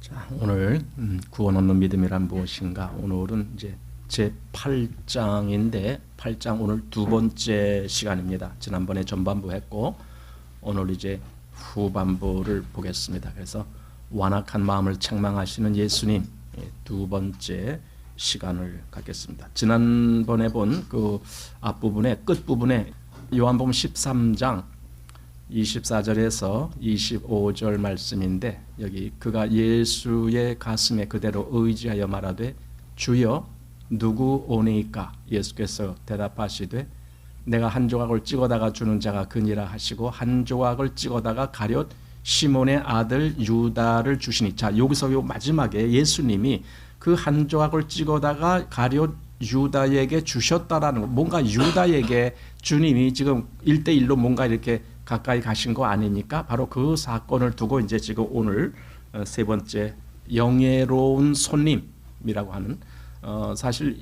자, 오늘 구원 얻는 믿음이란 무엇인가? 오늘은 이제 제 8장인데 8장 오늘 두 번째 시간입니다. 지난번에 전반부 했고 오늘 이제 후반부를 보겠습니다. 그래서 완악한 마음을 책망하시는 예수님 두 번째 시간을 갖겠습니다. 지난번에 본 그 앞부분에 끝부분에 요한복음 13장 24절에서 25절 말씀인데 여기 그가 예수의 가슴에 그대로 의지하여 말하되 주여 누구 오니까? 예수께서 대답하시되 내가 한 조각을 찍어다가 주는 자가 그니라 하시고 한 조각을 찍어다가 가룟 시몬의 아들 유다를 주시니. 자, 여기서 요 마지막에 예수님이 그 한 조각을 찍어다가 가룟 유다에게 주셨다라는 거, 뭔가 유다에게 주님이 지금 1대1로 뭔가 이렇게 가까이 가신 거 아닙니까? 바로 그 사건을 두고 이제 지금 오늘 세 번째 영예로운 손님이라고 하는 사실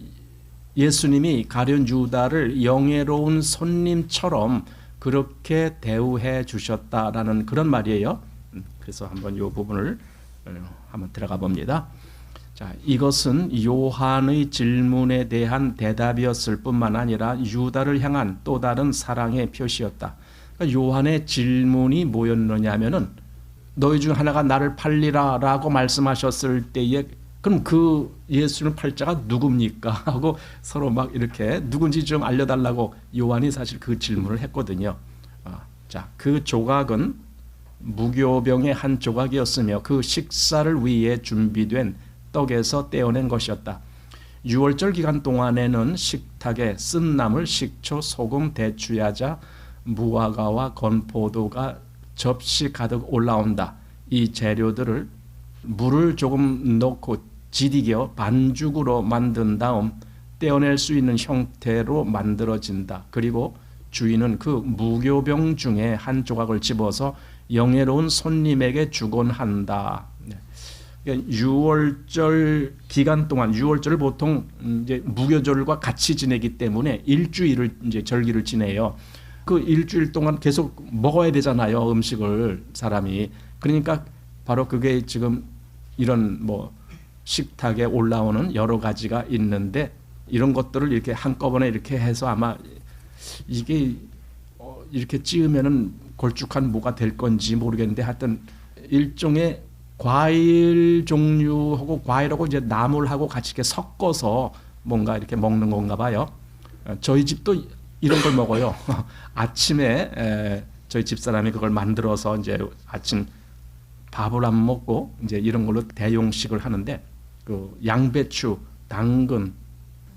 예수님이 가룟 유다를 영예로운 손님처럼 그렇게 대우해 주셨다라는 그런 말이에요. 그래서 한번 이 부분을 한번 들어가 봅니다. 자, 이것은 요한의 질문에 대한 대답이었을 뿐만 아니라 유다를 향한 또 다른 사랑의 표시였다. 그러니까 요한의 질문이 뭐였느냐면은 너희 중 하나가 나를 팔리라라고 말씀하셨을 때에 그럼 그 예수는 팔자가 누굽니까? 하고 서로 막 이렇게 누군지 좀 알려달라고 요한이 사실 그 질문을 했거든요. 자, 그 조각은 무교병의 한 조각이었으며 그 식사를 위해 준비된 떡에서 떼어낸 것이었다. 6월절 기간 동안에는 식탁에 쓴나물, 식초, 소금, 대추야자, 무화과와 건포도가 접시 가득 올라온다. 이 재료들을 물을 조금 넣고 지디겨 반죽으로 만든 다음 떼어낼 수 있는 형태로 만들어진다. 그리고 주인은 그 무교병 중에 한 조각을 집어서 영예로운 손님에게 주곤 한다. 6월절 기간 동안 6월절을 보통 이제 무교절과 같이 지내기 때문에 일주일을 이제 절기를 지내요. 그 일주일 동안 계속 먹어야 되잖아요, 음식을 사람이. 그러니까 바로 그게 지금 이런 뭐 식탁에 올라오는 여러 가지가 있는데 이런 것들을 이렇게 한꺼번에 이렇게 해서 아마 이게 이렇게 찌으면은 걸쭉한 뭐가 될 건지 모르겠는데 하여튼 일종의 과일 종류하고 과일하고 이제 나물하고 같이 이렇게 섞어서 뭔가 이렇게 먹는 건가 봐요. 저희 집도 이런 걸 먹어요. 아침에 저희 집사람이 그걸 만들어서 이제 아침 밥을 안 먹고 이제 이런 걸로 대용식을 하는데 그 양배추, 당근,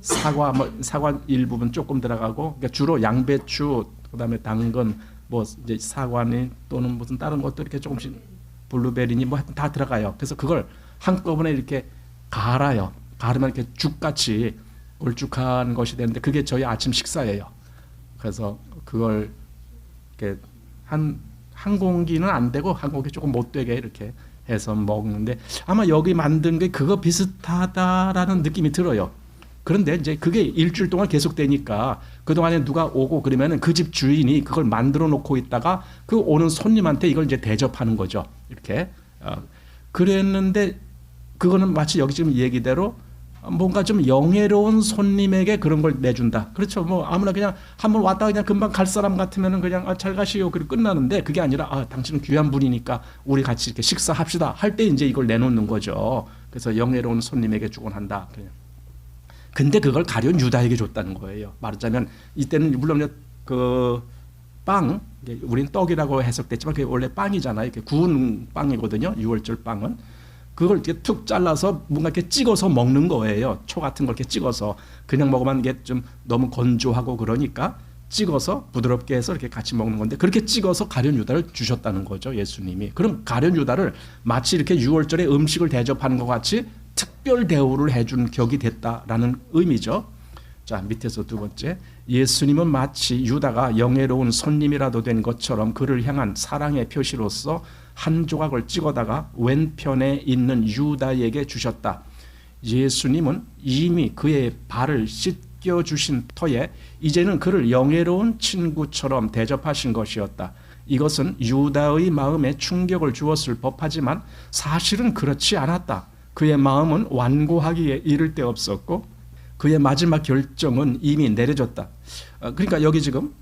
사과 사과 일부분 조금 들어가고 그러니까 주로 양배추 그다음에 당근 뭐 이제 사과니 또는 무슨 다른 것도 이렇게 조금씩 블루베리니 뭐 다 들어가요. 그래서 그걸 한꺼번에 이렇게 갈아요. 갈으면 이렇게 죽같이 걸쭉한 것이 되는데 그게 저희 아침 식사예요. 그래서 그걸 이렇게 한 공기는 안 되고 한 공기 조금 못 되게 이렇게 해서 먹는데 아마 여기 만든 게 그거 비슷하다라는 느낌이 들어요. 그런데 이제 그게 일주일 동안 계속되니까 그동안에 누가 오고 그러면은 그 집 주인이 그걸 만들어 놓고 있다가 그 오는 손님한테 이걸 이제 대접하는 거죠. 이렇게. 그랬는데 그거는 마치 여기 지금 얘기대로 뭔가 좀 영예로운 손님에게 그런 걸 내준다. 그렇죠. 뭐 아무나 그냥 한번 왔다가 그냥 금방 갈 사람 같으면은 그냥 잘 가시오. 그리고 끝나는데 그게 아니라 당신은 귀한 분이니까 우리 같이 이렇게 식사합시다. 할 때 이제 이걸 내놓는 거죠. 그래서 영예로운 손님에게 주곤 한다. 그냥. 근데 그걸 가룟 유다에게 줬다는 거예요. 말하자면 이때는 물론 그 빵, 우린 떡이라고 해석됐지만 그게 원래 빵이잖아요. 이렇게 구운 빵이거든요. 6월절 빵은 그걸 이렇게 툭 잘라서 뭔가 이렇게 찍어서 먹는 거예요. 초 같은 걸 이렇게 찍어서 그냥 먹으면 이게 좀 너무 건조하고 그러니까 찍어서 부드럽게 해서 이렇게 같이 먹는 건데 그렇게 찍어서 가룟 유다를 주셨다는 거죠. 예수님이. 그럼 가룟 유다를 마치 이렇게 6월절에 음식을 대접하는 것 같이 특별 대우를 해준 격이 됐다라는 의미죠. 자, 밑에서 두 번째, 예수님은 마치 유다가 영예로운 손님이라도 된 것처럼 그를 향한 사랑의 표시로서 한 조각을 찍어다가 왼편에 있는 유다에게 주셨다. 예수님은 이미 그의 발을 씻겨주신 터에 이제는 그를 영예로운 친구처럼 대접하신 것이었다. 이것은 유다의 마음에 충격을 주었을 법하지만 사실은 그렇지 않았다. 그의 마음은 완고하기에 이를 데 없었고 그의 마지막 결정은 이미 내려졌다. 그러니까 여기 지금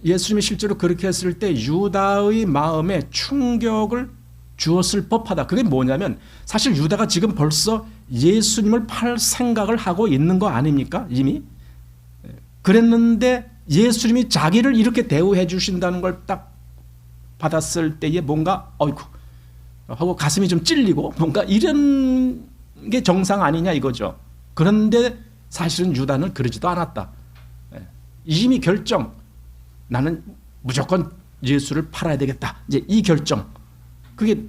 예수님이 실제로 그렇게 했을 때 유다의 마음에 충격을 주었을 법하다. 그게 뭐냐면 사실 유다가 지금 벌써 예수님을 팔 생각을 하고 있는 거 아닙니까? 이미. 그랬는데 예수님이 자기를 이렇게 대우해 주신다는 걸 딱 받았을 때에 뭔가 어이구 하고 가슴이 좀 찔리고 뭔가 이런 게 정상 아니냐 이거죠. 그런데 사실은 유다는 그러지도 않았다. 이미 결정. 나는 무조건 예수를 팔아야 되겠다. 이제 이 결정. 그게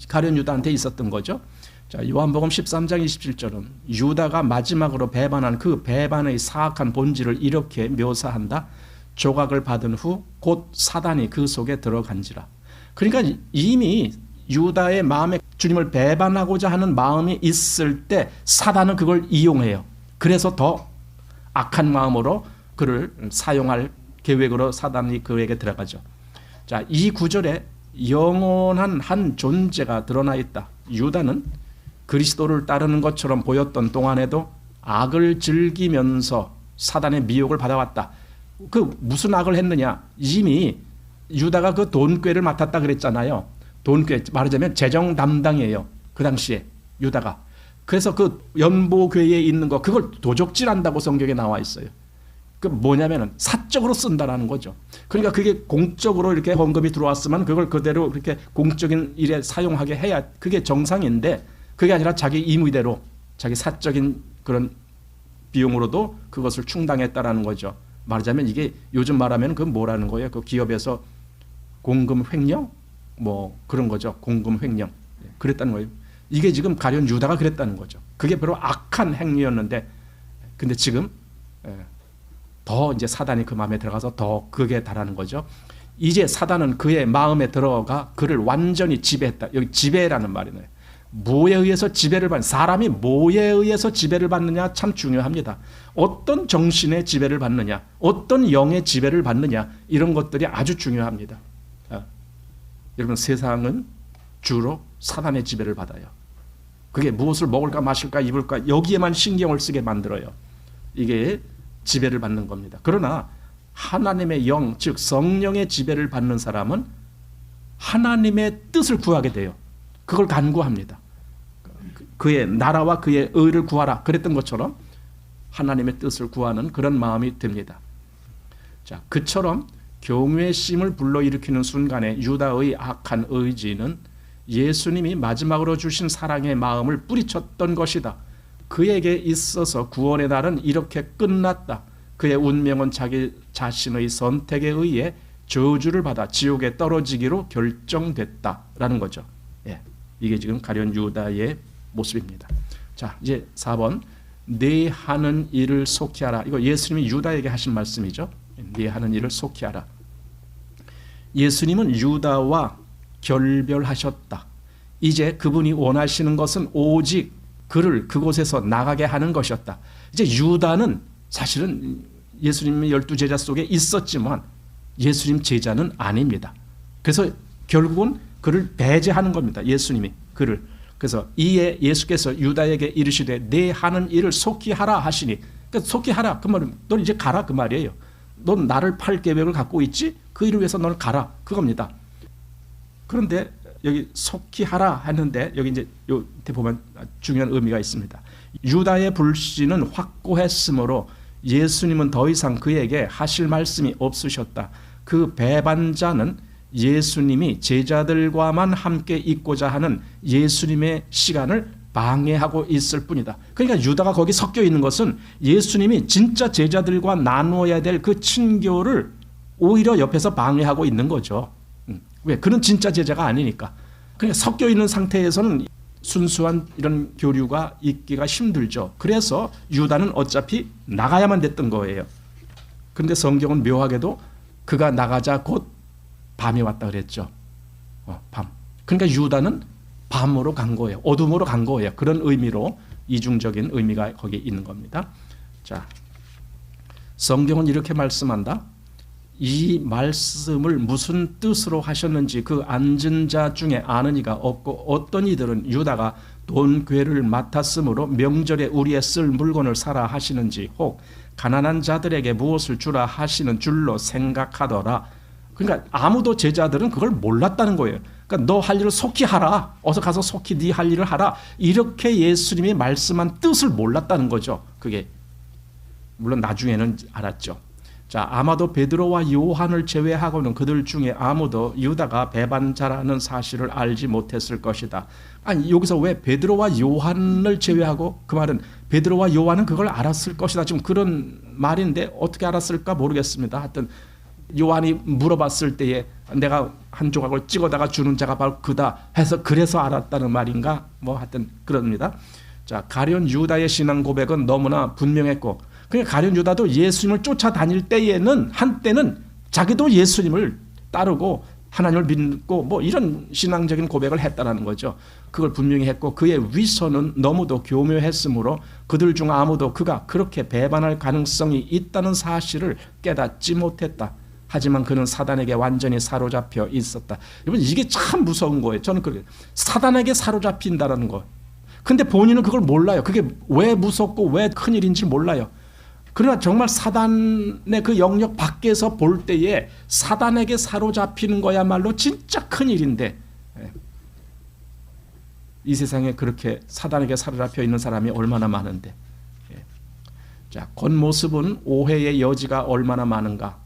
가룟 유다한테 있었던 거죠. 자, 요한복음 13장 27절은 유다가 마지막으로 배반한 그 배반의 사악한 본질을 이렇게 묘사한다. 조각을 받은 후 곧 사단이 그 속에 들어간지라. 그러니까 이미 유다의 마음에 주님을 배반하고자 하는 마음이 있을 때 사단은 그걸 이용해요. 그래서 더 악한 마음으로 그를 사용할 계획으로 사단이 그에게 들어가죠. 자, 이 구절에 영원한 한 존재가 드러나 있다. 유다는 그리스도를 따르는 것처럼 보였던 동안에도 악을 즐기면서 사단의 미혹을 받아왔다. 그 무슨 악을 했느냐? 이미 유다가 그 돈꾀를 맡았다 그랬잖아요. 돈꾀 말하자면 재정 담당이에요. 그 당시에 유다가. 그래서 그 연보궤에 있는 거 그걸 도적질한다고 성경에 나와 있어요. 그 뭐냐면은 사적으로 쓴다라는 거죠. 그러니까 그게 공적으로 이렇게 헌금이 들어왔으면 그걸 그대로 이렇게 공적인 일에 사용하게 해야 그게 정상인데 그게 아니라 자기 임의대로 자기 사적인 그런 비용으로도 그것을 충당했다라는 거죠. 말하자면 이게 요즘 말하면 그 뭐라는 거예요? 그 기업에서 공금 횡령 뭐 그런 거죠. 공금 횡령 그랬다는 거예요. 이게 지금 가룟 유다가 그랬다는 거죠. 그게 바로 악한 행위였는데 근데 지금 더 이제 사단이 그 마음에 들어가서 더 극에 달하는 거죠. 이제 사단은 그의 마음에 들어가 그를 완전히 지배했다. 여기 지배라는 말이네요. 뭐에 의해서 지배를 받는 사람이 뭐에 의해서 지배를 받느냐 참 중요합니다. 어떤 정신의 지배를 받느냐, 어떤 영의 지배를 받느냐 이런 것들이 아주 중요합니다. 여러분 세상은 주로 사단의 지배를 받아요. 그게 무엇을 먹을까 마실까 입을까 여기에만 신경을 쓰게 만들어요. 이게 지배를 받는 겁니다. 그러나 하나님의 영, 즉 성령의 지배를 받는 사람은 하나님의 뜻을 구하게 돼요. 그걸 간구합니다. 그의 나라와 그의 의를 구하라 그랬던 것처럼 하나님의 뜻을 구하는 그런 마음이 듭니다. 자, 그처럼 경외심을 불러일으키는 순간에 유다의 악한 의지는 예수님이 마지막으로 주신 사랑의 마음을 뿌리쳤던 것이다. 그에게 있어서 구원의 날은 이렇게 끝났다. 그의 운명은 자기 자신의 선택에 의해 저주를 받아 지옥에 떨어지기로 결정됐다라는 거죠. 예, 이게 지금 가룟 유다의 모습입니다. 자, 이제 4번 네 하는 일을 속히 하라. 이거 예수님이 유다에게 하신 말씀이죠. 네 하는 일을 속히 하라. 예수님은 유다와 결별하셨다. 이제 그분이 원하시는 것은 오직 그를 그곳에서 나가게 하는 것이었다. 이제 유다는 사실은 예수님의 12제자 속에 있었지만 예수님 제자는 아닙니다. 그래서 결국은 그를 배제하는 겁니다. 예수님이 그를. 그래서 이에 예수께서 유다에게 이르시되 내 하는 일을 속히 하라 하시니 그러니까 속히 하라 그 말은 넌 이제 가라 그 말이에요. 넌 나를 팔 계획을 갖고 있지? 그 일을 위해서 너는 가라 그겁니다. 그런데 여기 속히 하라 하는데 여기 이제 요 밑에 보면 중요한 의미가 있습니다. 유다의 불신은 확고했으므로 예수님은 더 이상 그에게 하실 말씀이 없으셨다. 그 배반자는 예수님이 제자들과만 함께 있고자 하는 예수님의 시간을 방해하고 있을 뿐이다. 그러니까 유다가 거기 섞여 있는 것은 예수님이 진짜 제자들과 나누어야 될 그 친교를 오히려 옆에서 방해하고 있는 거죠. 왜? 그는 진짜 제자가 아니니까. 그러니까 섞여 있는 상태에서는 순수한 이런 교류가 있기가 힘들죠. 그래서 유다는 어차피 나가야만 됐던 거예요. 그런데 성경은 묘하게도 그가 나가자 곧 밤이 왔다 그랬죠. 밤. 그러니까 유다는 밤으로 간 거예요. 어둠으로 간 거예요. 그런 의미로 이중적인 의미가 거기에 있는 겁니다. 자, 성경은 이렇게 말씀한다. 이 말씀을 무슨 뜻으로 하셨는지 그 앉은 자 중에 아는 이가 없고 어떤 이들은 유다가 돈 괴를 맡았으므로 명절에 우리의 쓸 물건을 사라 하시는지 혹 가난한 자들에게 무엇을 주라 하시는 줄로 생각하더라. 그러니까 아무도 제자들은 그걸 몰랐다는 거예요. 그러니까 너 할 일을 속히 하라. 어서 가서 속히 네 할 일을 하라. 이렇게 예수님이 말씀한 뜻을 몰랐다는 거죠. 그게 물론 나중에는 알았죠. 자, 아마도 베드로와 요한을 제외하고는 그들 중에 아무도 유다가 배반자라는 사실을 알지 못했을 것이다. 아니, 여기서 왜 베드로와 요한을 제외하고, 그 말은 베드로와 요한은 그걸 알았을 것이다. 지금 그런 말인데 어떻게 알았을까 모르겠습니다. 하여튼 요한이 물어봤을 때에 내가 한 조각을 찍어다가 주는 자가 바로 그다 해서 그래서 알았다는 말인가? 뭐 하여튼 그럽니다. 자, 가룟 유다의 신앙 고백은 너무나 분명했고, 그러니까 가룟 유다도 예수님을 쫓아다닐 때에는 한때는 자기도 예수님을 따르고 하나님을 믿고 뭐 이런 신앙적인 고백을 했다는 거죠. 그걸 분명히 했고 그의 위선은 너무도 교묘했으므로 그들 중 아무도 그가 그렇게 배반할 가능성이 있다는 사실을 깨닫지 못했다. 하지만 그는 사단에게 완전히 사로잡혀 있었다. 여러분, 이게 참 무서운 거예요. 저는 그렇게 사단에게 사로잡힌다는 거. 근데 본인은 그걸 몰라요. 그게 왜 무섭고 왜 큰일인지 몰라요. 그러나 정말 사단의 그 영역 밖에서 볼 때에 사단에게 사로잡히는 거야말로 진짜 큰일인데, 이 세상에 그렇게 사단에게 사로잡혀 있는 사람이 얼마나 많은데. 자, 겉모습은 오해의 여지가 얼마나 많은가.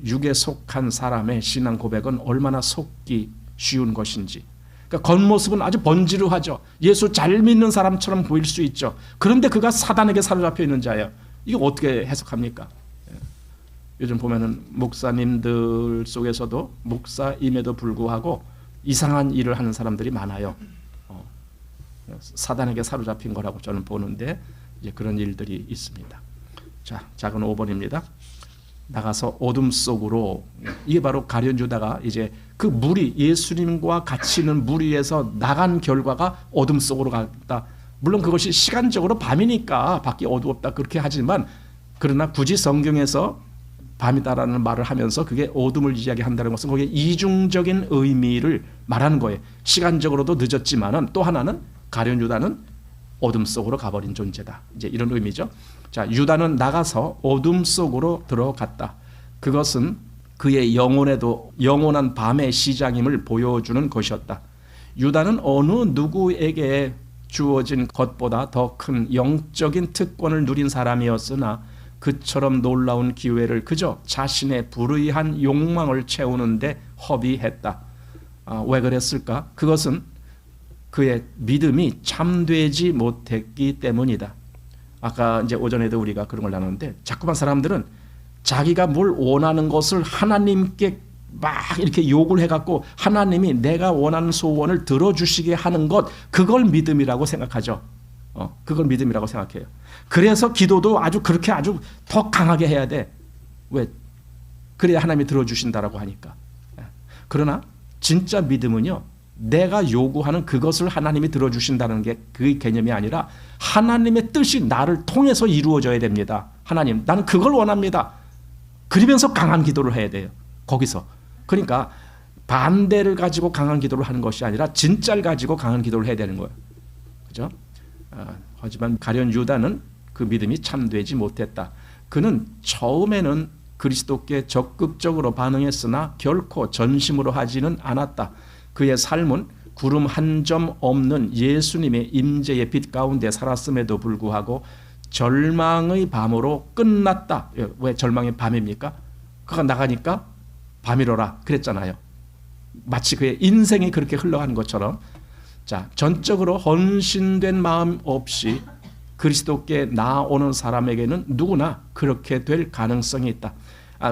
육에 속한 사람의 신앙 고백은 얼마나 속기 쉬운 것인지. 그러니까 겉모습은 아주 번지르하죠. 예수 잘 믿는 사람처럼 보일 수 있죠. 그런데 그가 사단에게 사로잡혀 있는 자예요. 이거 어떻게 해석합니까? 요즘 보면은 목사님들 속에서도 목사임에도 불구하고 이상한 일을 하는 사람들이 많아요. 사단에게 사로잡힌 거라고 저는 보는데 이제 그런 일들이 있습니다. 자, 작은 5번입니다. 나가서 어둠 속으로. 이게 바로 가룟 유다가 이제 그 무리, 예수님과 같이 있는 무리에서 나간 결과가 어둠 속으로 갔다. 물론 그것이 시간적으로 밤이니까 밖이 어두웠다 그렇게 하지만, 그러나 굳이 성경에서 밤이다라는 말을 하면서 그게 어둠을 이야기한다는 것은 거기에 이중적인 의미를 말하는 거예요. 시간적으로도 늦었지만은 또 하나는 가룟 유다는 어둠 속으로 가버린 존재다. 이제 이런 의미죠. 자, 유다는 나가서 어둠 속으로 들어갔다. 그것은 그의 영혼에도 영원한 밤의 시작임을 보여주는 것이었다. 유다는 어느 누구에게 주어진 것보다 더 큰 영적인 특권을 누린 사람이었으나 그처럼 놀라운 기회를 그저 자신의 불의한 욕망을 채우는데 허비했다. 왜 그랬을까? 그것은 그의 믿음이 참되지 못했기 때문이다. 아까 이제 오전에도 우리가 그런 걸 나눴는데, 자꾸만 사람들은 자기가 뭘 원하는 것을 하나님께 막 이렇게 욕을 해갖고 하나님이 내가 원하는 소원을 들어주시게 하는 것, 그걸 믿음이라고 생각하죠. 그걸 믿음이라고 생각해요. 그래서 기도도 아주 그렇게 아주 더 강하게 해야 돼. 왜? 그래야 하나님이 들어주신다라고 하니까. 그러나 진짜 믿음은요, 내가 요구하는 그것을 하나님이 들어주신다는 게 그 개념이 아니라 하나님의 뜻이 나를 통해서 이루어져야 됩니다. 하나님, 나는 그걸 원합니다. 그러면서 강한 기도를 해야 돼요. 거기서. 그러니까 반대를 가지고 강한 기도를 하는 것이 아니라 진짜를 가지고 강한 기도를 해야 되는 거예요. 그죠? 하지만 가룟 유다는 그 믿음이 참되지 못했다. 그는 처음에는 그리스도께 적극적으로 반응했으나 결코 전심으로 하지는 않았다. 그의 삶은 구름 한 점 없는 예수님의 임재의 빛 가운데 살았음에도 불구하고 절망의 밤으로 끝났다. 왜 절망의 밤입니까? 그가 나가니까 밤이로라 그랬잖아요. 마치 그의 인생이 그렇게 흘러가는 것처럼. 자, 전적으로 헌신된 마음 없이 그리스도께 나아오는 사람에게는 누구나 그렇게 될 가능성이 있다.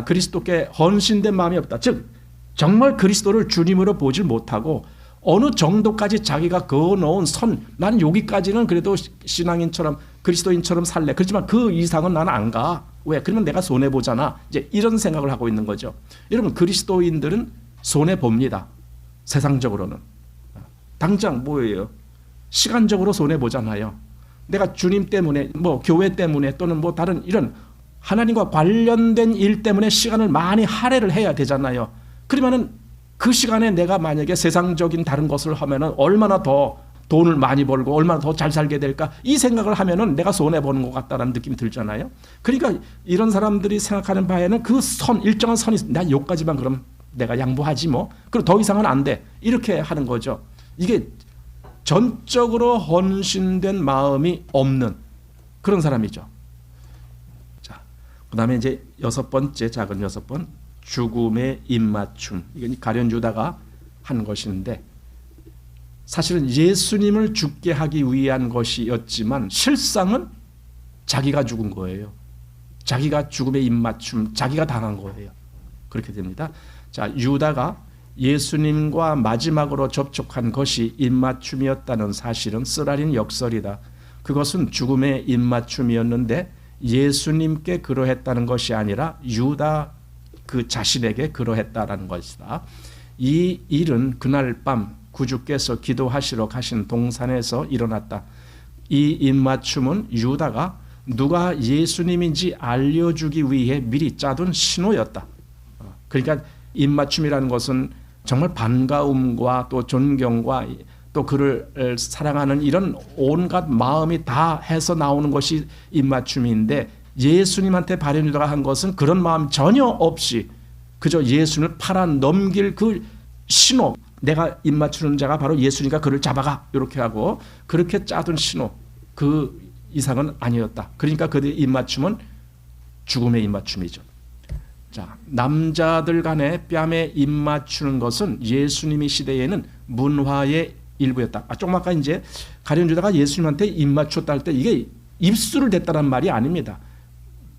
그리스도께 헌신된 마음이 없다. 즉 정말 그리스도를 주님으로 보질 못하고 어느 정도까지 자기가 그어놓은 선, 나는 여기까지는 그래도 신앙인처럼 그리스도인처럼 살래. 그렇지만 그 이상은 나는 안 가. 왜? 그러면 내가 손해보잖아. 이제 이런 생각을 하고 있는 거죠. 여러분, 그리스도인들은 손해봅니다. 세상적으로는. 당장 뭐예요? 시간적으로 손해보잖아요. 내가 주님 때문에, 뭐 교회 때문에 또는 뭐 다른 이런 하나님과 관련된 일 때문에 시간을 많이 할애를 해야 되잖아요. 그러면은 그 시간에 내가 만약에 세상적인 다른 것을 하면은 얼마나 더 돈을 많이 벌고 얼마나 더 잘 살게 될까, 이 생각을 하면은 내가 손해보는 것 같다는 느낌이 들잖아요. 그러니까 이런 사람들이 생각하는 바에는 그 일정한 선이, 나 여기까지만 그럼 내가 양보하지 뭐, 그리고 더 이상은 안 돼, 이렇게 하는 거죠. 이게 전적으로 헌신된 마음이 없는 그런 사람이죠. 자, 그 다음에 이제 작은 여섯 번, 죽음의 입맞춤. 이건 가룟 유다가 한 것인데, 사실은 예수님을 죽게 하기 위한 것이었지만 실상은 자기가 죽은 거예요. 자기가 죽음의 입맞춤, 자기가 당한 거예요. 그렇게 됩니다. 자, 유다가 예수님과 마지막으로 접촉한 것이 입맞춤이었다는 사실은 쓰라린 역설이다. 그것은 죽음의 입맞춤이었는데 예수님께 그러했다는 것이 아니라 유다 그 자신에게 그러했다라는 것이다. 이 일은 그날 밤 구주께서 기도하시러 가신 동산에서 일어났다. 이 입맞춤은 유다가 누가 예수님인지 알려주기 위해 미리 짜둔 신호였다. 그러니까 입맞춤이라는 것은 정말 반가움과 또 존경과 또 그를 사랑하는 이런 온갖 마음이 다 해서 나오는 것이 입맞춤인데, 예수님한테 가룟 유다가 한 것은 그런 마음 전혀 없이 그저 예수님을 팔아 넘길 그 신호, 내가 입맞추는 자가 바로 예수니까 그를 잡아가, 이렇게 하고 그렇게 짜둔 신호, 그 이상은 아니었다. 그러니까 그들의 입맞춤은 죽음의 입맞춤이죠. 자, 남자들 간의 뺨에 입맞추는 것은 예수님의 시대에는 문화의 일부였다. 조금 아까 이제 가룟 유다가 예수님한테 입맞췄다 할 때 이게 입술을 댔다는 말이 아닙니다.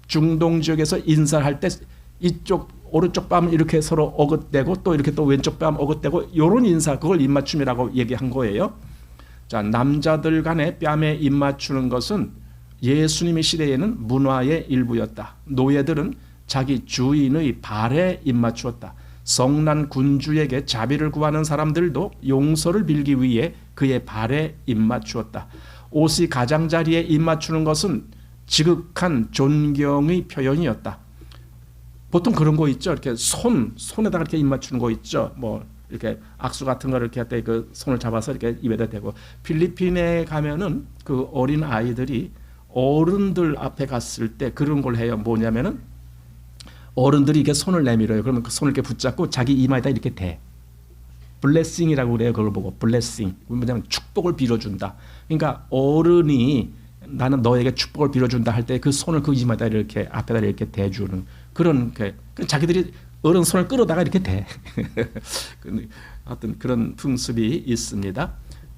중동 지역에서 인사를 할 때 이쪽 오른쪽 뺨 이렇게 서로 어긋대고 또 이렇게 또 왼쪽 뺨 어긋대고 이런 인사, 그걸 입맞춤이라고 얘기한 거예요. 자, 남자들 간의 뺨에 입맞추는 것은 예수님의 시대에는 문화의 일부였다. 노예들은 자기 주인의 발에 입맞추었다. 성난 군주에게 자비를 구하는 사람들도 용서를 빌기 위해 그의 발에 입맞추었다. 옷의 가장자리에 입맞추는 것은 지극한 존경의 표현이었다. 보통 그런 거 있죠. 이렇게 손에다가 이렇게 입맞추는 거 있죠. 뭐 이렇게 악수 같은 거를 이렇게 할 때 그 손을 잡아서 이렇게 입에다 대고. 필리핀에 가면은 그 어린 아이들이 어른들 앞에 갔을 때 그런 걸 해요. 뭐냐면은 어른들이 이렇게 손을 내밀어요. 그러면 그 손을 이렇게 붙잡고 자기 이마에다 이렇게 대. 블레싱이라고 그래요. 그걸 보고 블레싱. 뭐냐면 축복을 빌어준다. 그러니까 어른이 나는 너에게 축복을 빌어준다 할 때 그 손을 그 이마에다 이렇게 앞에다 이렇게 대주는 그런, 자기들이 어른 손을 끌어다가 이렇게 대. 어떤 그런 풍습이 있습니다.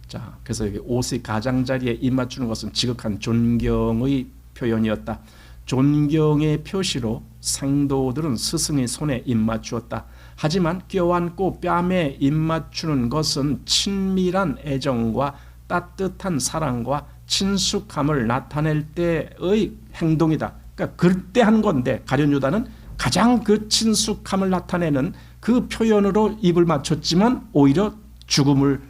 자, 그래서 여기 옷의 가장자리에 입맞추는 것은 지극한 존경의 표현이었다. 존경의 표시로 상도들은 스승의 손에 입맞추었다. 하지만 껴안고 뺨에 입맞추는 것은 친밀한 애정과 따뜻한 사랑과 친숙함을 나타낼 때의 행동이다. 그러니까 그때 한 건데, 가룟 유다는 가장 그 친숙함을 나타내는 그 표현으로 입을 맞췄지만 오히려 죽음을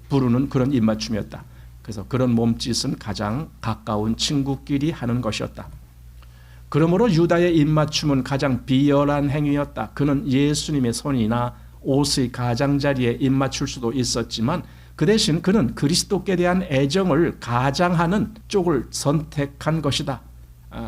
부르는 그런 입맞춤이었다. 그래서 그런 몸짓은 가장 가까운 친구끼리 하는 것이었다. 그러므로 유다의 입맞춤은 가장 비열한 행위였다. 그는 예수님의 손이나 옷의 가장자리에 입맞출 수도 있었지만 그 대신 그는 그리스도께 대한 애정을 가장하는 쪽을 선택한 것이다.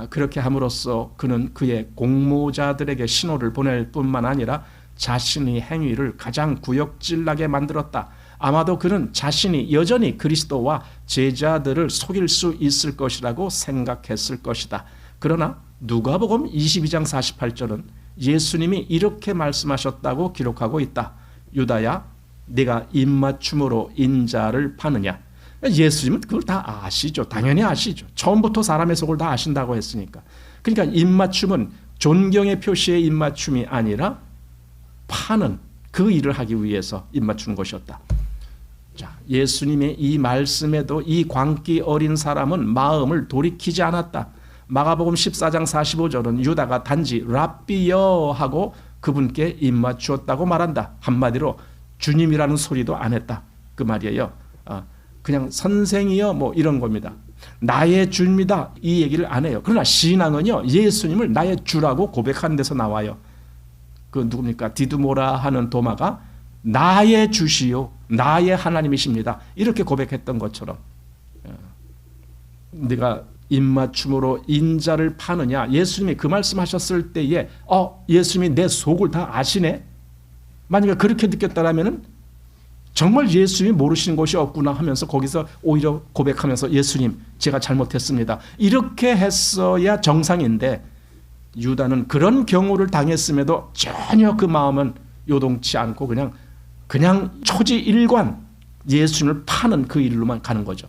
그렇게 함으로써 그는 그의 공모자들에게 신호를 보낼 뿐만 아니라 자신의 행위를 가장 구역질나게 만들었다. 아마도 그는 자신이 여전히 그리스도와 제자들을 속일 수 있을 것이라고 생각했을 것이다. 그러나 누가복음 22장 48절은 예수님이 이렇게 말씀하셨다고 기록하고 있다. 유다야, 네가 입맞춤으로 인자를 파느냐. 예수님은 그걸 다 아시죠. 당연히 아시죠. 처음부터 사람의 속을 다 아신다고 했으니까. 그러니까 입맞춤은 존경의 표시의 입맞춤이 아니라 파는 그 일을 하기 위해서 입맞추는 것이었다. 자, 예수님의 이 말씀에도 이 광기 어린 사람은 마음을 돌이키지 않았다. 마가복음 14장 45절은 유다가 단지 랍비여 하고 그분께 입맞추었다고 말한다. 한마디로 주님이라는 소리도 안 했다. 그 말이에요. 그냥 선생이여 뭐 이런 겁니다. 나의 주입니다. 이 얘기를 안 해요. 그러나 신앙은요, 예수님을 나의 주라고 고백하는 데서 나와요. 그 누굽니까? 디두모라 하는 도마가 나의 주시요, 나의 하나님이십니다. 이렇게 고백했던 것처럼 네가 입맞춤으로 인자를 파느냐. 예수님이 그 말씀하셨을 때에 예수님이 내 속을 다 아시네. 만약에 그렇게 느꼈다라면은 정말 예수님이 모르시는 것이 없구나 하면서 거기서 오히려 고백하면서 예수님 제가 잘못했습니다. 이렇게 했어야 정상인데 유다는 그런 경우를 당했음에도 전혀 그 마음은 요동치 않고 그냥 초지일관 예수님을 파는 그 일로만 가는 거죠.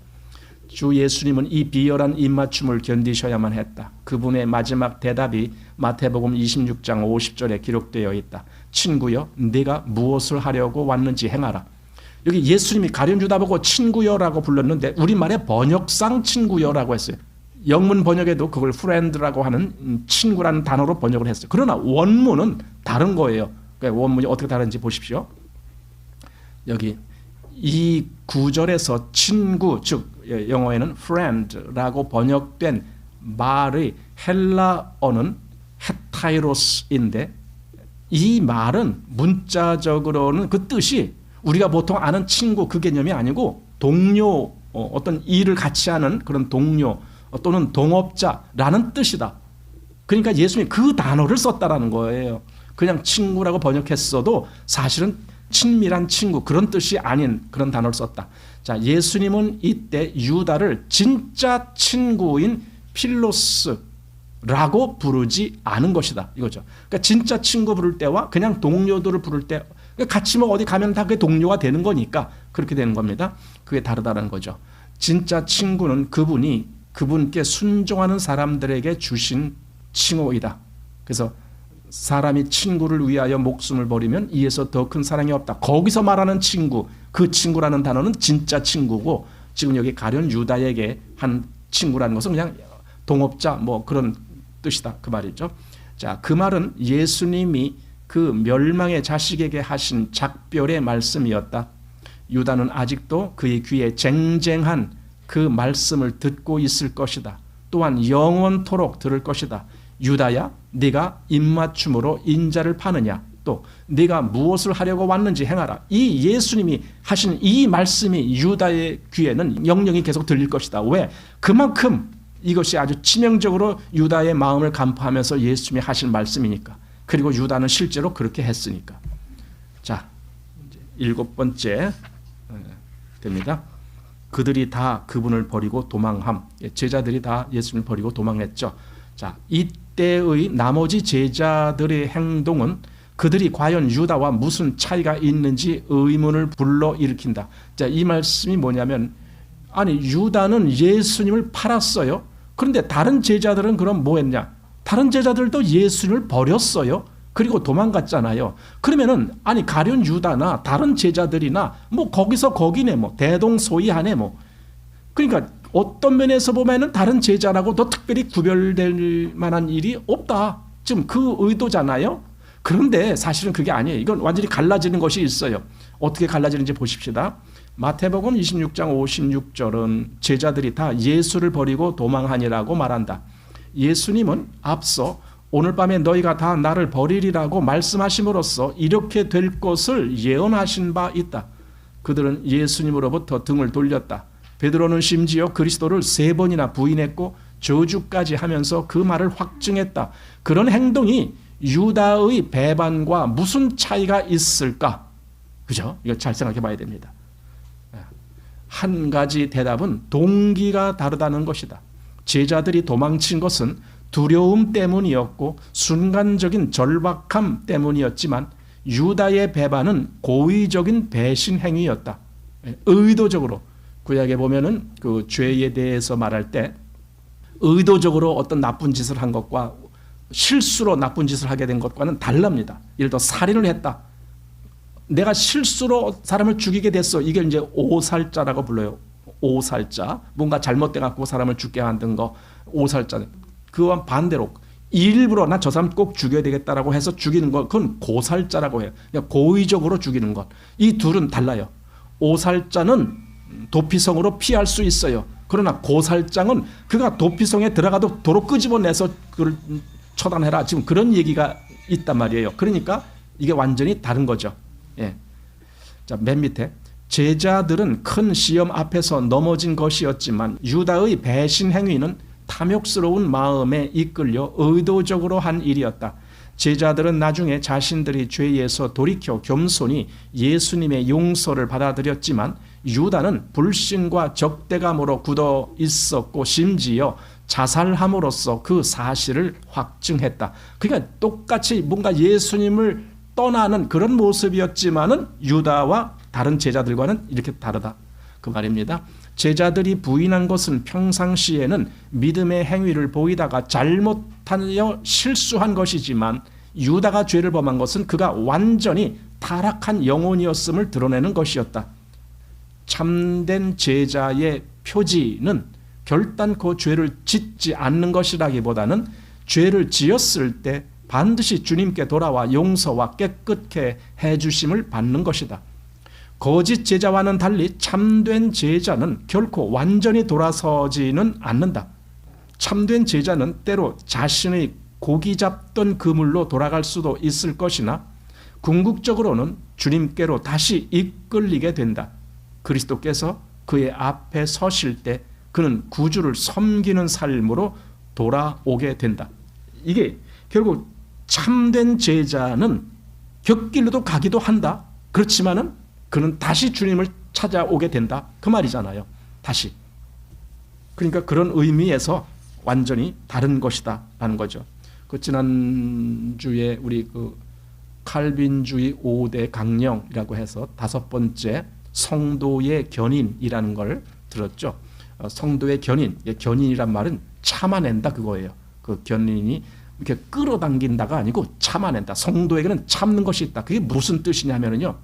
주 예수님은 이 비열한 입맞춤을 견디셔야만 했다. 그분의 마지막 대답이 마태복음 26장 50절에 기록되어 있다. 친구여, 네가 무엇을 하려고 왔는지 행하라. 여기 예수님이 가룟 유다 보고 친구여라고 불렀는데 우리말에 번역상 친구여라고 했어요. 영문 번역에도 그걸 프렌드라고 하는 친구라는 단어로 번역을 했어요. 그러나 원문은 다른 거예요. 그러니까 원문이 어떻게 다른지 보십시오. 여기 이 구절에서 친구, 즉 영어에는 friend라고 번역된 말의 헬라어는 헤타이로스인데 이 말은 문자적으로는 그 뜻이 우리가 보통 아는 친구 그 개념이 아니고 동료, 어떤 일을 같이 하는 그런 동료 또는 동업자라는 뜻이다. 그러니까 예수님이 그 단어를 썼다라는 거예요. 그냥 친구라고 번역했어도 사실은 친밀한 친구 그런 뜻이 아닌 그런 단어를 썼다. 자, 예수님은 이때 유다를 진짜 친구인 필로스라고 부르지 않은 것이다 이거죠. 그러니까 진짜 친구 부를 때와 그냥 동료들을 부를 때 같이 뭐 어디 가면 다 그게 동료가 되는 거니까 그렇게 되는 겁니다. 그게 다르다는 거죠. 진짜 친구는 그분께 순종하는 사람들에게 주신 칭호이다. 그래서 사람이 친구를 위하여 목숨을 버리면 이에서 더 큰 사랑이 없다. 거기서 말하는 친구, 그 친구라는 단어는 진짜 친구고 지금 여기 가룟 유다에게 한 친구라는 것은 그냥 동업자 뭐 그런 뜻이다 그 말이죠. 자, 그 말은 예수님이 그 멸망의 자식에게 하신 작별의 말씀이었다. 유다는 아직도 그의 귀에 쟁쟁한 그 말씀을 듣고 있을 것이다. 또한 영원토록 들을 것이다. 유다야, 네가 입맞춤으로 인자를 파느냐? 또 네가 무엇을 하려고 왔는지 행하라. 이 예수님이 하신 이 말씀이 유다의 귀에는 영영이 계속 들릴 것이다. 왜? 그만큼 이것이 아주 치명적으로 유다의 마음을 간파하면서 예수님이 하신 말씀이니까. 그리고 유다는 실제로 그렇게 했으니까. 자, 이제 7번째 됩니다. 그들이 다 그분을 버리고 도망함. 제자들이 다 예수님을 버리고 도망했죠. 자, 이때의 나머지 제자들의 행동은 그들이 과연 유다와 무슨 차이가 있는지 의문을 불러일으킨다. 자, 이 말씀이 뭐냐면 아니 유다는 예수님을 팔았어요. 그런데 다른 제자들은 그럼 뭐 했냐? 다른 제자들도 예수님을 버렸어요. 그리고 도망갔잖아요. 그러면은 아니 가룟 유다나 다른 제자들이나 뭐 거기서 거기네 뭐 대동소이하네 뭐. 그러니까 어떤 면에서 보면은 다른 제자라고 더 특별히 구별될 만한 일이 없다. 지금 그 의도잖아요. 그런데 사실은 그게 아니에요. 이건 완전히 갈라지는 것이 있어요. 어떻게 갈라지는지 보십시다. 마태복음 26장 56절은 제자들이 다 예수를 버리고 도망하니라고 말한다. 예수님은 앞서 오늘 밤에 너희가 다 나를 버리리라고 말씀하심으로써 이렇게 될 것을 예언하신 바 있다. 그들은 예수님으로부터 등을 돌렸다. 베드로는 심지어 그리스도를 3번이나 부인했고 저주까지 하면서 그 말을 확증했다. 그런 행동이 유다의 배반과 무슨 차이가 있을까? 그죠? 이거 잘 생각해 봐야 됩니다. 한 가지 대답은 동기가 다르다는 것이다. 제자들이 도망친 것은 두려움 때문이었고 순간적인 절박함 때문이었지만 유다의 배반은 고의적인 배신 행위였다. 의도적으로 구약에 보면은 그 죄에 대해서 말할 때 의도적으로 어떤 나쁜 짓을 한 것과 실수로 나쁜 짓을 하게 된 것과는 다릅니다. 예를 들어 살인을 했다. 내가 실수로 사람을 죽이게 됐어. 이게 이제 오살자라고 불러요. 오살자. 뭔가 잘못돼 갖고 사람을 죽게 만든 거 오살자. 그와 반대로 일부러 나 저 사람 꼭 죽여야 되겠다라고 해서 죽이는 것, 그건 고살자라고 해요. 그냥 고의적으로 죽이는 것. 이 둘은 달라요. 오살자는 도피성으로 피할 수 있어요. 그러나 고살장은 그가 도피성에 들어가도 도로 끄집어내서 그를 처단해라. 지금 그런 얘기가 있단 말이에요. 그러니까 이게 완전히 다른 거죠. 예. 자, 맨 밑에 제자들은 큰 시험 앞에서 넘어진 것이었지만 유다의 배신 행위는 탐욕스러운 마음에 이끌려 의도적으로 한 일이었다. 제자들은 나중에 자신들이 죄에서 돌이켜 겸손히 예수님의 용서를 받아들였지만 유다는 불신과 적대감으로 굳어 있었고 심지어 자살함으로써 그 사실을 확증했다. 그러니까 똑같이 뭔가 예수님을 떠나는 그런 모습이었지만은 유다와 다른 제자들과는 이렇게 다르다. 그 말입니다. 제자들이 부인한 것은 평상시에는 믿음의 행위를 보이다가 잘못하여 실수한 것이지만 유다가 죄를 범한 것은 그가 완전히 타락한 영혼이었음을 드러내는 것이었다. 참된 제자의 표지는 결단코 죄를 짓지 않는 것이라기보다는 죄를 지었을 때 반드시 주님께 돌아와 용서와 깨끗게 해주심을 받는 것이다. 거짓 제자와는 달리 참된 제자는 결코 완전히 돌아서지는 않는다. 참된 제자는 때로 자신의 고기 잡던 그물로 돌아갈 수도 있을 것이나 궁극적으로는 주님께로 다시 이끌리게 된다. 그리스도께서 그의 앞에 서실 때 그는 구주를 섬기는 삶으로 돌아오게 된다. 이게 결국 참된 제자는 곁길로도 가기도 한다. 그렇지만은 그는 다시 주님을 찾아오게 된다. 그 말이잖아요. 다시. 그러니까 그런 의미에서 완전히 다른 것이다 라는 거죠. 그 지난주에 우리 그 칼빈주의 5대 강령이라고 해서 5번째 성도의 견인이라는 걸 들었죠. 성도의 견인, 견인이란 말은 참아낸다 그거예요. 그 견인이 이렇게 끌어당긴다가 아니고 참아낸다. 성도에게는 참는 것이 있다. 그게 무슨 뜻이냐면요.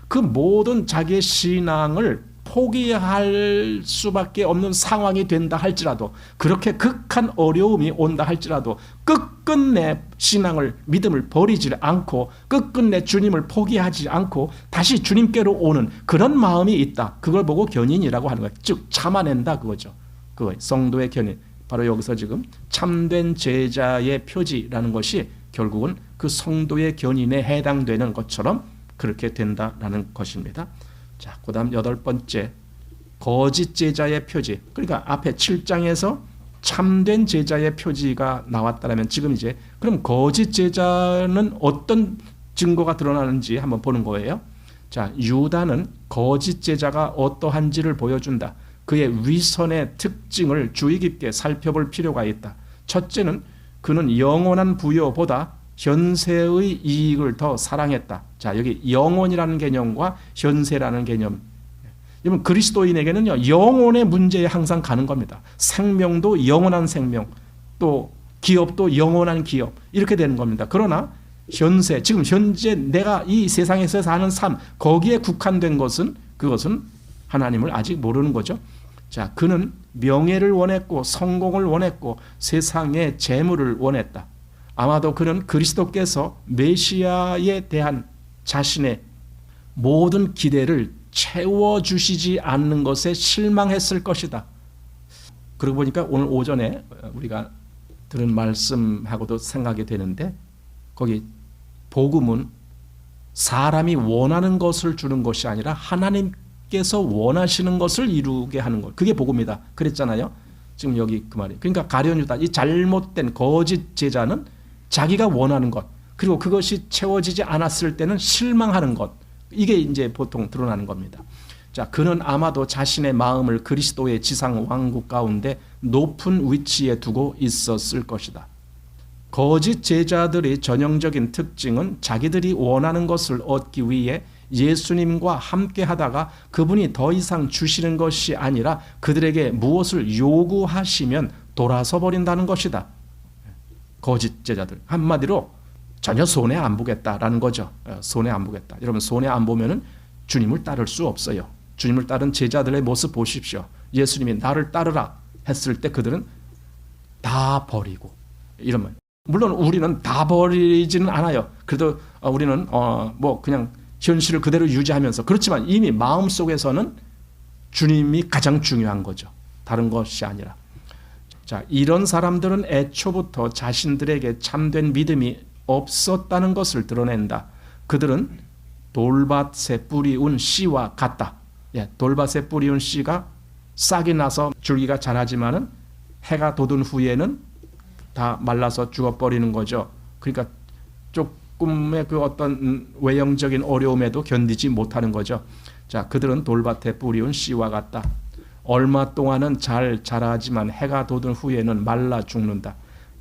그 모든 자기의 신앙을 포기할 수밖에 없는 상황이 된다 할지라도, 그렇게 극한 어려움이 온다 할지라도 끝끝내 신앙을, 믿음을 버리지 않고 끝끝내 주님을 포기하지 않고 다시 주님께로 오는 그런 마음이 있다. 그걸 보고 견인이라고 하는 거예요. 즉 참아낸다 그거죠. 그거 성도의 견인. 바로 여기서 지금 참된 제자의 표지라는 것이 결국은 그 성도의 견인에 해당되는 것처럼 그렇게 된다라는 것입니다. 자, 그 다음 8번째 거짓 제자의 표지. 그러니까 앞에 7장에서 참된 제자의 표지가 나왔다면 지금 이제 그럼 거짓 제자는 어떤 증거가 드러나는지 한번 보는 거예요. 자, 유다는 거짓 제자가 어떠한지를 보여준다. 그의 위선의 특징을 주의 깊게 살펴볼 필요가 있다. 첫째는 그는 영원한 부여보다 현세의 이익을 더 사랑했다. 자, 여기 영원이라는 개념과 현세라는 개념. 여러분, 그리스도인에게는요, 영혼의 문제에 항상 가는 겁니다. 생명도 영원한 생명, 또 기업도 영원한 기업, 이렇게 되는 겁니다. 그러나 현세, 지금 현재 내가 이 세상에서 사는 삶, 거기에 국한된 것은, 그것은 하나님을 아직 모르는 거죠. 자, 그는 명예를 원했고 성공을 원했고 세상의 재물을 원했다. 아마도 그는 그리스도께서 메시아에 대한 자신의 모든 기대를 채워주시지 않는 것에 실망했을 것이다. 그러고 보니까 오늘 오전에 우리가 들은 말씀하고도 생각이 되는데, 거기 복음은 사람이 원하는 것을 주는 것이 아니라 하나님께서 원하시는 것을 이루게 하는 것. 그게 복음이다. 그랬잖아요. 지금 여기 그 말이에요. 그러니까 가룟유다, 이 잘못된 거짓 제자는 자기가 원하는 것, 그리고 그것이 채워지지 않았을 때는 실망하는 것, 이게 이제 보통 드러나는 겁니다. 자, 그는 아마도 자신의 마음을 그리스도의 지상 왕국 가운데 높은 위치에 두고 있었을 것이다. 거짓 제자들의 전형적인 특징은 자기들이 원하는 것을 얻기 위해 예수님과 함께 하다가 그분이 더 이상 주시는 것이 아니라 그들에게 무엇을 요구하시면 돌아서 버린다는 것이다. 거짓 제자들, 한마디로 전혀 손해 안 보겠다라는 거죠. 손해 안 보겠다. 여러분, 손해 안 보면은 주님을 따를 수 없어요. 주님을 따른 제자들의 모습 보십시오. 예수님이 나를 따르라 했을 때 그들은 다 버리고 이러면, 물론 우리는 다 버리지는 않아요. 그래도 우리는 뭐 그냥 현실을 그대로 유지하면서, 그렇지만 이미 마음속에서는 주님이 가장 중요한 거죠. 다른 것이 아니라. 자, 이런 사람들은 애초부터 자신들에게 참된 믿음이 없었다는 것을 드러낸다. 그들은 돌밭에 뿌리운 씨와 같다. 예, 돌밭에 뿌리운 씨가 싹이 나서 줄기가 자라지만은 해가 돋은 후에는 다 말라서 죽어버리는 거죠. 그러니까 조금의 그 어떤 외형적인 어려움에도 견디지 못하는 거죠. 자, 그들은 돌밭에 뿌리운 씨와 같다. 얼마 동안은 잘 자라지만 해가 돋은 후에는 말라 죽는다.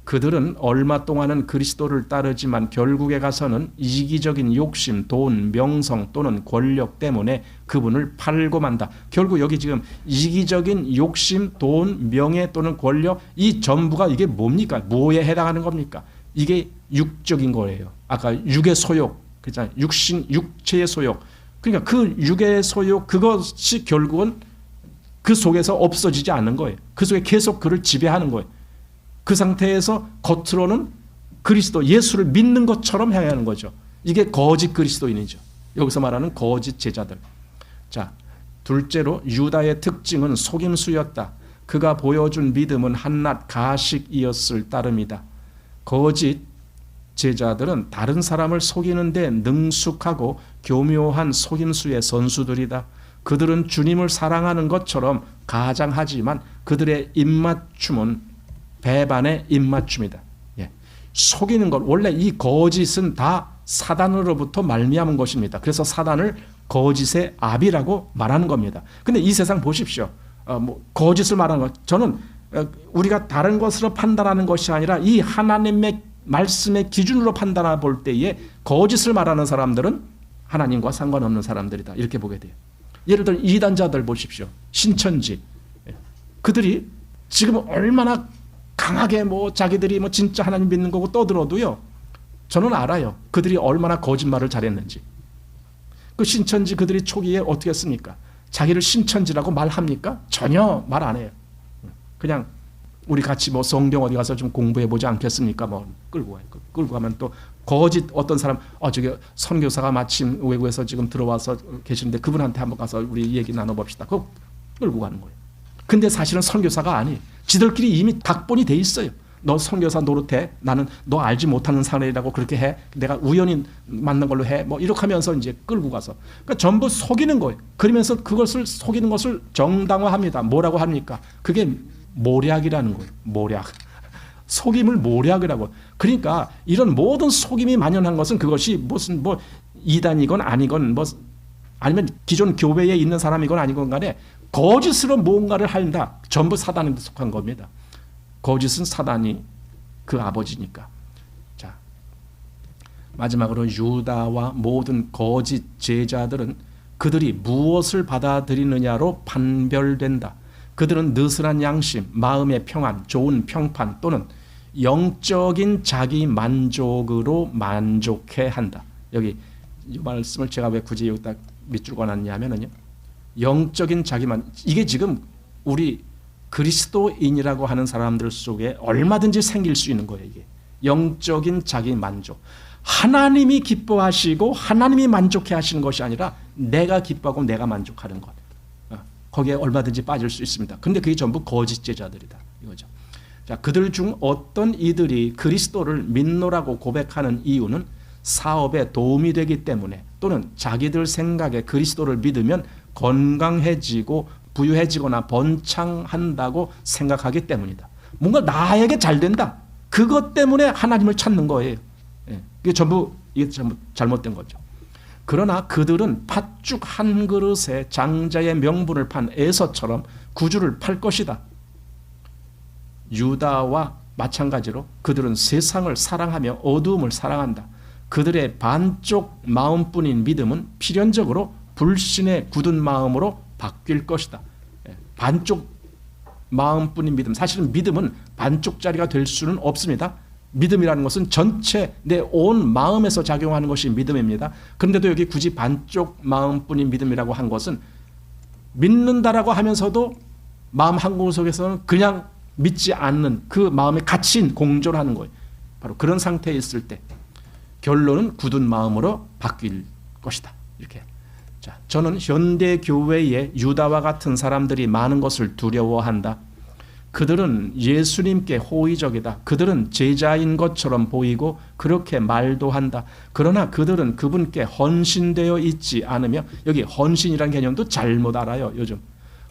그들은 얼마 동안은 그리스도를 따르지만 결국에 가서는 이기적인 욕심, 돈, 명성 또는 권력 때문에 그분을 팔고 만다. 결국 여기 지금 이기적인 욕심, 돈, 명예 또는 권력, 이 전부가 이게 뭡니까? 뭐에 해당하는 겁니까? 이게 육적인 거예요. 아까 육의 소욕, 그렇잖아요. 육체의 소욕. 그러니까 그 육의 소욕, 그것이 결국은 그 속에서 없어지지 않는 거예요. 그 속에 계속 그를 지배하는 거예요. 그 상태에서 겉으로는 그리스도, 예수를 믿는 것처럼 행하는 거죠. 이게 거짓 그리스도인이죠. 여기서 말하는 거짓 제자들. 자, 둘째로 유다의 특징은 속임수였다. 그가 보여준 믿음은 한낱 가식이었을 따름이다. 거짓 제자들은 다른 사람을 속이는 데 능숙하고 교묘한 속임수의 선수들이다. 그들은 주님을 사랑하는 것처럼 가장하지만 그들의 입맞춤은 배반의 입맞춤이다. 예. 속이는 것, 원래 이 거짓은 다 사단으로부터 말미암은 것입니다. 그래서 사단을 거짓의 아비라고 말하는 겁니다. 근데 이 세상 보십시오. 거짓을 말하는 것, 저는 우리가 다른 것으로 판단하는 것이 아니라 이 하나님의 말씀의 기준으로 판단해 볼 때에 거짓을 말하는 사람들은 하나님과 상관없는 사람들이다. 이렇게 보게 돼요. 예를 들어 이단자들 보십시오. 신천지. 그들이 지금 얼마나 강하게 자기들이 진짜 하나님 믿는 거고 떠들어도요. 저는 알아요. 그들이 얼마나 거짓말을 잘했는지. 그 신천지 그들이 초기에 어떻게 했습니까? 자기를 신천지라고 말합니까? 전혀 말 안 해요. 그냥 우리 같이 성경 어디 가서 좀 공부해 보지 않겠습니까? 끌고 가면 또 거짓 어떤 사람, 저기 선교사가 마침 외국에서 지금 들어와서 계시는데 그분한테 한번 가서 우리 얘기 나눠봅시다. 그거 끌고 가는 거예요. 근데 사실은 선교사가 아니에요. 지들끼리 이미 각본이 돼 있어요. 너 선교사 노릇해. 나는 너 알지 못하는 사람이라고 그렇게 해. 내가 우연히 만난 걸로 해. 이렇게 하면서 이제 끌고 가서. 그러니까 전부 속이는 거예요. 그러면서 그것을 속이는 것을 정당화합니다. 뭐라고 합니까? 그게 모략이라는 거예요. 모략. 속임을 모략이라고. 그러니까 이런 모든 속임이 만연한 것은 그것이 무슨 이단이건 아니건 아니면 기존 교회에 있는 사람이건 아니건 간에 거짓으로 뭔가를 한다. 전부 사단에 속한 겁니다. 거짓은 사단이 그 아버지니까. 자, 마지막으로 유다와 모든 거짓 제자들은 그들이 무엇을 받아들이느냐로 판별된다. 그들은 느슨한 양심, 마음의 평안, 좋은 평판 또는 영적인 자기 만족으로 만족해 한다. 여기 이 말씀을 제가 왜 굳이 여기다 밑줄 그어놨냐면요. 영적인 자기만, 이게 지금 우리 그리스도인이라고 하는 사람들 속에 얼마든지 생길 수 있는 거예요. 이게 영적인 자기 만족. 하나님이 기뻐하시고 하나님이 만족해 하시는 것이 아니라 내가 기뻐하고 내가 만족하는 것. 거기에 얼마든지 빠질 수 있습니다. 그런데 그게 전부 거짓 제자들이다. 이거죠. 자, 그들 중 어떤 이들이 그리스도를 믿노라고 고백하는 이유는 사업에 도움이 되기 때문에 또는 자기들 생각에 그리스도를 믿으면 건강해지고 부유해지거나 번창한다고 생각하기 때문이다. 뭔가 나에게 잘 된다. 그것 때문에 하나님을 찾는 거예요. 이게 전부 잘못된 거죠. 그러나 그들은 팥죽 한 그릇에 장자의 명분을 판 에서처럼 구주를 팔 것이다. 유다와 마찬가지로 그들은 세상을 사랑하며 어두움을 사랑한다. 그들의 반쪽 마음뿐인 믿음은 필연적으로 불신의 굳은 마음으로 바뀔 것이다. 반쪽 마음뿐인 믿음. 사실은 믿음은 반쪽짜리가 될 수는 없습니다. 믿음이라는 것은 전체 내 온 마음에서 작용하는 것이 믿음입니다. 그런데도 여기 굳이 반쪽 마음뿐인 믿음이라고 한 것은 믿는다라고 하면서도 마음 한구석에서는 그냥 믿지 않는 그 마음에 갇힌 공존을 하는 거예요. 바로 그런 상태에 있을 때 결론은 굳은 마음으로 바뀔 것이다. 이렇게. 자, 저는 현대 교회에 유다와 같은 사람들이 많은 것을 두려워한다. 그들은 예수님께 호의적이다. 그들은 제자인 것처럼 보이고 그렇게 말도 한다. 그러나 그들은 그분께 헌신되어 있지 않으며, 여기 헌신이라는 개념도 잘못 알아요. 요즘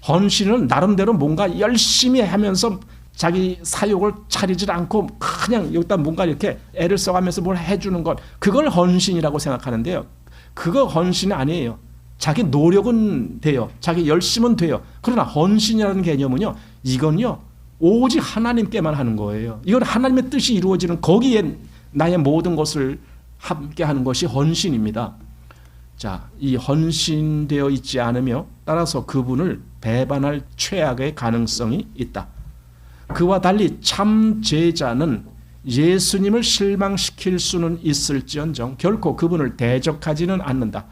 헌신은 나름대로 뭔가 열심히 하면서 자기 사욕을 차리질 않고 그냥 여기다 뭔가 이렇게 애를 써가면서 뭘 해주는 것, 그걸 헌신이라고 생각하는데요. 그거 헌신이 아니에요. 자기 노력은 돼요. 자기 열심은 돼요. 그러나 헌신이라는 개념은요, 이건요 오직 하나님께만 하는 거예요. 이건 하나님의 뜻이 이루어지는, 거기에 나의 모든 것을 함께 하는 것이 헌신입니다. 자, 이 헌신되어 있지 않으며 따라서 그분을 배반할 최악의 가능성이 있다. 그와 달리 참 제자는 예수님을 실망시킬 수는 있을지언정 결코 그분을 대적하지는 않는다.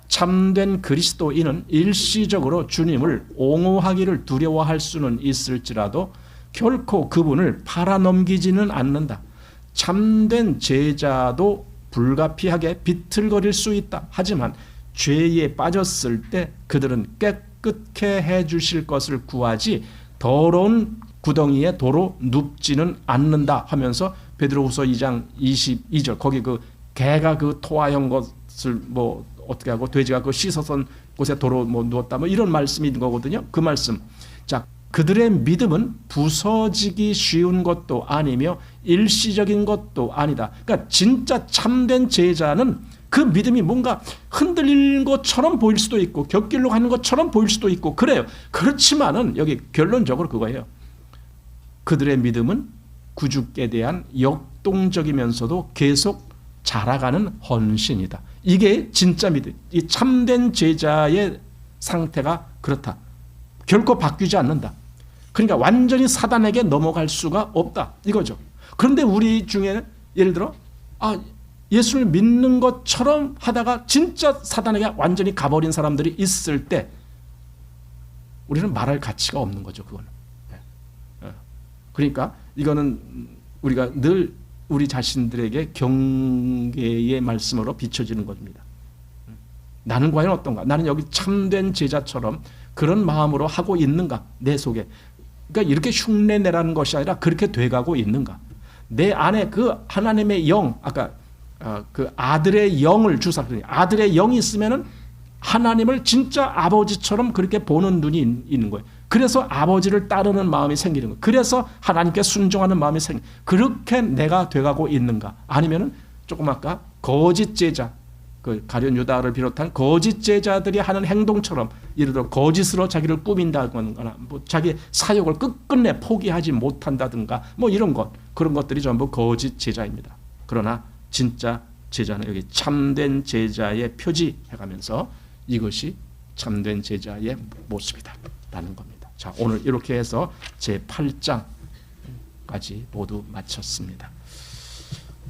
참된 그리스도인은 일시적으로 주님을 옹호하기를 두려워할 수는 있을지라도 결코 그분을 팔아넘기지는 않는다. 참된 제자도 불가피하게 비틀거릴 수 있다. 하지만 죄에 빠졌을 때 그들은 깨끗게 해주실 것을 구하지 더러운 구덩이에 도로 눕지는 않는다 하면서 베드로후서 2장 22절, 거기 그 개가 그 토화한 것을 뭐 어떻게 하고 돼지가 그 씻어선 곳에 도로 뭐 누웠다, 뭐 이런 말씀이 있는 거거든요. 그 말씀. 자, 그들의 믿음은 부서지기 쉬운 것도 아니며 일시적인 것도 아니다. 그러니까 진짜 참된 제자는 그 믿음이 뭔가 흔들리는 것처럼 보일 수도 있고 곁길로 가는 것처럼 보일 수도 있고 그래요. 그렇지만은 여기 결론적으로 그거예요. 그들의 믿음은 구주께 대한 역동적이면서도 계속 자라가는 헌신이다. 이게 진짜 믿음, 이 참된 제자의 상태가 그렇다. 결코 바뀌지 않는다. 그러니까 완전히 사단에게 넘어갈 수가 없다 이거죠. 그런데 우리 중에 예를 들어 예수를 믿는 것처럼 하다가 진짜 사단에게 완전히 가버린 사람들이 있을 때 우리는 말할 가치가 없는 거죠. 그거는. 그러니까 이거는 우리가 늘 우리 자신들에게 경계의 말씀으로 비춰지는 겁니다. 나는 과연 어떤가? 나는 여기 참된 제자처럼 그런 마음으로 하고 있는가? 내 속에. 그러니까 이렇게 흉내내라는 것이 아니라 그렇게 돼가고 있는가? 내 안에 그 하나님의 영, 아까 그 아들의 영을 주사, 아들의 영이 있으면은 하나님을 진짜 아버지처럼 그렇게 보는 눈이 있는 거예요. 그래서 아버지를 따르는 마음이 생기는 거예요. 그래서 하나님께 순종하는 마음이 생기는 거예요. 그렇게 내가 돼가고 있는가? 아니면은 조금 아까 거짓 제자, 그 가룟 유다를 비롯한 거짓 제자들이 하는 행동처럼 예를 들어 거짓으로 자기를 꾸민다거나 뭐 자기 사역을 끝끝내 포기하지 못한다든가 뭐 이런 것, 그런 것들이 전부 거짓 제자입니다. 그러나 진짜 제자는 여기 참된 제자의 표지해가면서 이것이 참된 제자의 모습이다 라는 겁니다. 자, 오늘 이렇게 해서 제 8장까지 모두 마쳤습니다.